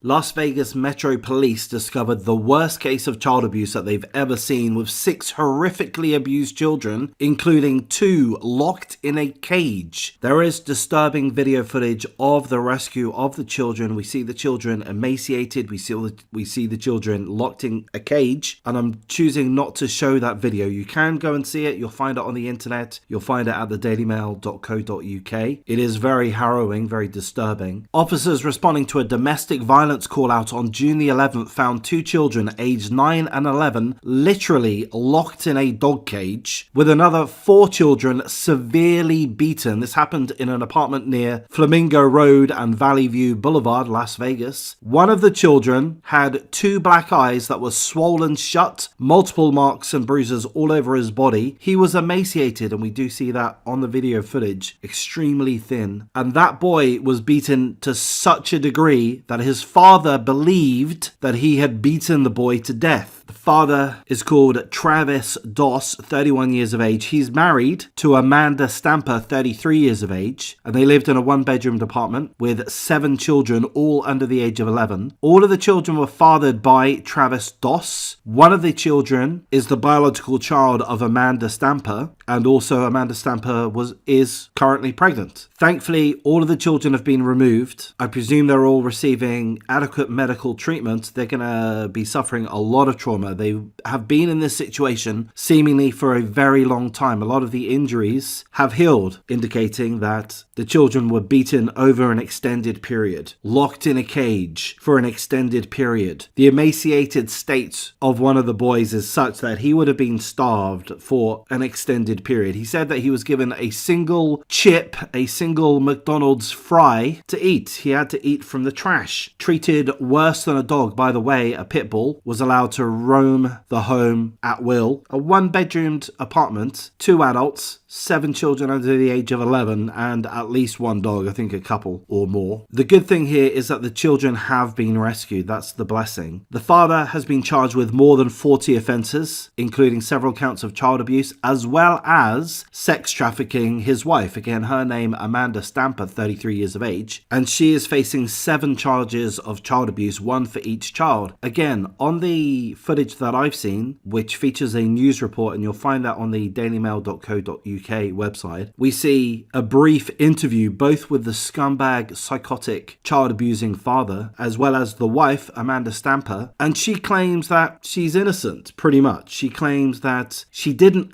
Las Vegas Metro Police discovered the worst case of child abuse that they've ever seen, with 6 horrifically abused children, including 2 locked in a cage. There is disturbing video footage of the rescue of the children. We see the children emaciated. We see the children locked in a cage, and I'm choosing not to show that video. You can go and see it. You'll find it on the internet. You'll find it at thedailymail.co.uk. It is very harrowing, very disturbing. Officers responding to a domestic violence call out on June the 11th found 2 children aged 9 and 11 literally locked in a dog cage, with another 4 children severely beaten. This happened in an apartment near Flamingo Road and Valley View Boulevard, Las Vegas. One of the children had 2 black eyes that were swollen shut, multiple marks and bruises all over his body. He was emaciated, and we do see that on the video footage, extremely thin. And that boy was beaten to such a degree that his father believed that he had beaten the boy to death. The father is called Travis Doss, 31 years of age. He's married to Amanda Stamper, 33 years of age, and they lived in a 1-bedroom apartment with 7 children, all under the age of 11. All of the children were fathered by Travis Doss. One of the children is the biological child of Amanda Stamper, and also Amanda Stamper is currently pregnant. Thankfully, all of the children have been removed. I presume they're all receiving adequate medical treatment. They're going to be suffering a lot of trauma. They have been in this situation seemingly for a very long time. A lot of the injuries have healed, indicating that the children were beaten over an extended period, locked in a cage for an extended period. The emaciated state of one of the boys is such that he would have been starved for an extended period. He said that he was given a single chip, a single McDonald's fry to eat. He had to eat from the trash. Treated worse than a dog, by the way. A pit bull was allowed to roam the home at will. A 1-bedroomed apartment, 2 adults, 7 children under the age of 11, and at least 1 dog, I think a couple or more. The good thing here is that the children have been rescued. That's the blessing. The father has been charged with more than 40 offences, including several counts of child abuse, as well as sex trafficking his wife. Again, her name Amanda Stamper, 33 years of age, and she is facing 7 charges of child abuse, 1 for each child. Again, on the footage that I've seen, which features a news report, and you'll find that on the dailymail.co.uk website, we see a brief interview both with the scumbag, psychotic, child-abusing father, as well as the wife, Amanda Stamper, and she claims that she's innocent, pretty much. She claims that she didn't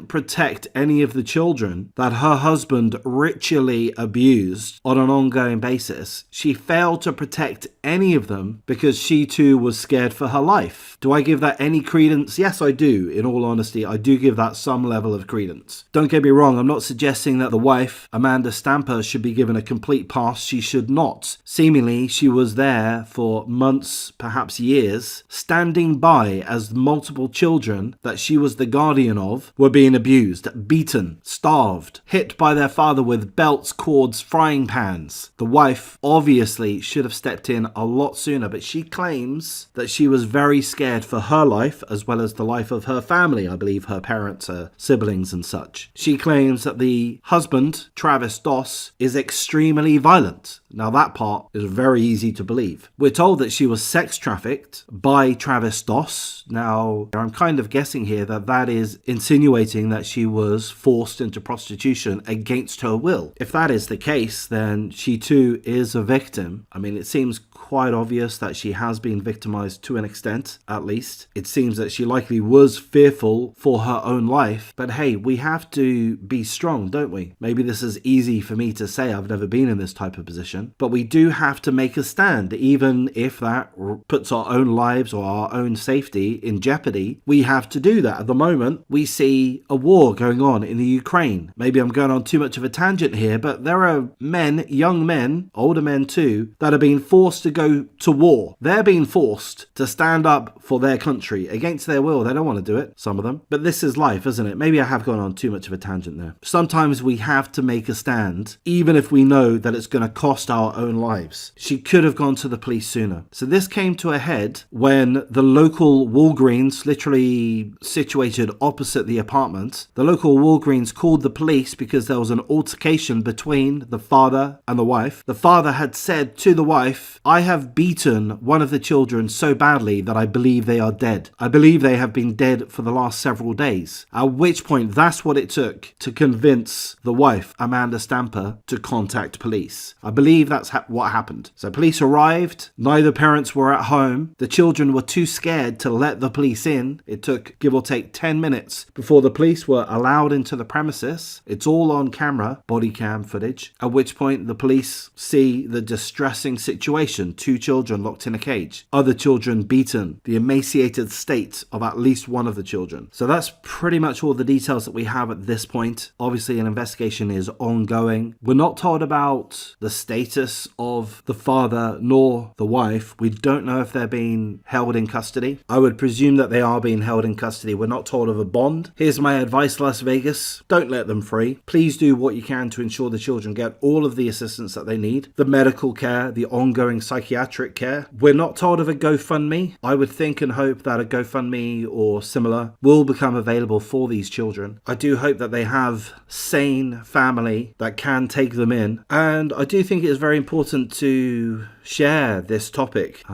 protect any of the children that her husband ritually abused on an ongoing basis. She failed to protect any of them because she too was scared for her life. Do I give that any credence? Yes, I do. In all honesty, I do give that some level of credence. Don't get me wrong, I'm not suggesting that the wife, Amanda Stamper, should be given a complete pass. She should not. Seemingly, she was there for months, perhaps years, standing by as multiple children that she was the guardian of were being abused, beaten, starved, hit by their father with belts, cords, frying pans. The wife obviously should have stepped in a lot sooner, but she claims that she was very scared for her life as well as the life of her family. I believe her parents, her siblings and such. She claims that the husband, Travis Doss, is extremely violent. Now that part is very easy to believe. We're told that she was sex trafficked by Travis Doss. Now, I'm kind of guessing here that that is insinuating that she was forced into prostitution against her will. If that is the case, then she too is a victim. I mean, it seems quite obvious that she has been victimized to an extent, at least. It seems that she likely was fearful for her own life. But hey, we have to be strong, don't we? Maybe this is easy for me to say. I've never been in this type of position. But we do have to make a stand, even if that puts our own lives or our own safety in jeopardy. We have to do that. At the moment, we see a war going on in the Ukraine. Maybe I'm going on too much of a tangent here, but there are men, young men, older men too, that are being forced to go to war. They're being forced to stand up for their country against their will. They don't want to do it, some of them. But this is life, isn't it? Maybe I have gone on too much of a tangent there. Sometimes we have to make a stand, even if we know that it's going to cost our own lives. She could have gone to the police sooner. So this came to a head when the local Walgreens, literally situated opposite the apartment, the local Walgreens called the police because there was an altercation between the father and the wife. The father had said to the wife, "I have beaten one of the children so badly that I believe they are dead. I believe they have been dead for the last several days. At which point, that's what it took to convince the wife, Amanda Stamper, to contact police. I believe that's what happened. So police arrived. Neither parents were at home. The children were too scared to let the police in. It took, give or take, 10 minutes before the police were allowed into the premises. It's all on camera, body cam footage. At which point, the police see the distressing situation. 2 children locked in a cage. Other children beaten. The emaciated state of at least one of the children. So that's pretty much all the details that we have at this point. Obviously, an investigation is ongoing. We're not told about the status of the father nor the wife. We don't know if they're being held in custody. I would presume that they are being held in custody. We're not told of a bond. Here's my advice, Las Vegas. Don't let them free. Please do what you can to ensure the children get all of the assistance that they need. The medical care, the ongoing psychiatric care. We're not told of a GoFundMe. I would think and hope that a GoFundMe or similar will become available for these children. I do hope that they have sane family that can take them in. And I do think it is very important to share this topic.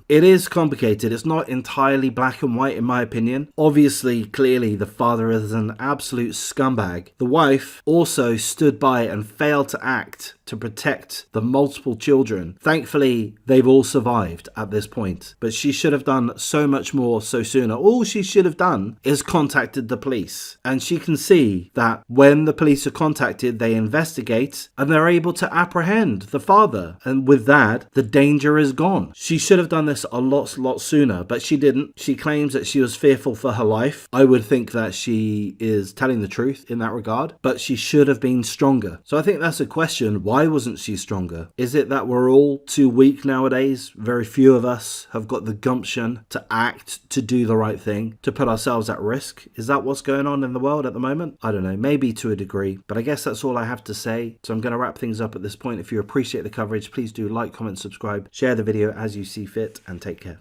It is complicated. It's not entirely black and white in my opinion. Obviously, clearly, the father is an absolute scumbag. The wife also stood by and failed to act to protect the multiple children. Thankfully, they've all survived at this point, but she should have done so much more so sooner. All she should have done is contacted the police, and she can see that when the police are contacted, they investigate and they're able to apprehend the father, and with that, the danger is gone. She should have done this a lot sooner, but she didn't. She claims that she was fearful for her life. I would think that she is telling the truth in that regard, but she should have been stronger. So I think that's a question. Why wasn't she stronger? Is it that we're all too weak nowadays? Very few of us have got the gumption to act, to do the right thing, to put ourselves at risk. Is that what's going on in the world at the moment? I don't know, maybe to a degree, but I guess that's all I have to say. So I'm going to wrap things up at this point. If you appreciate the coverage, please do like, comment, subscribe, share the video as you see fit, and take care.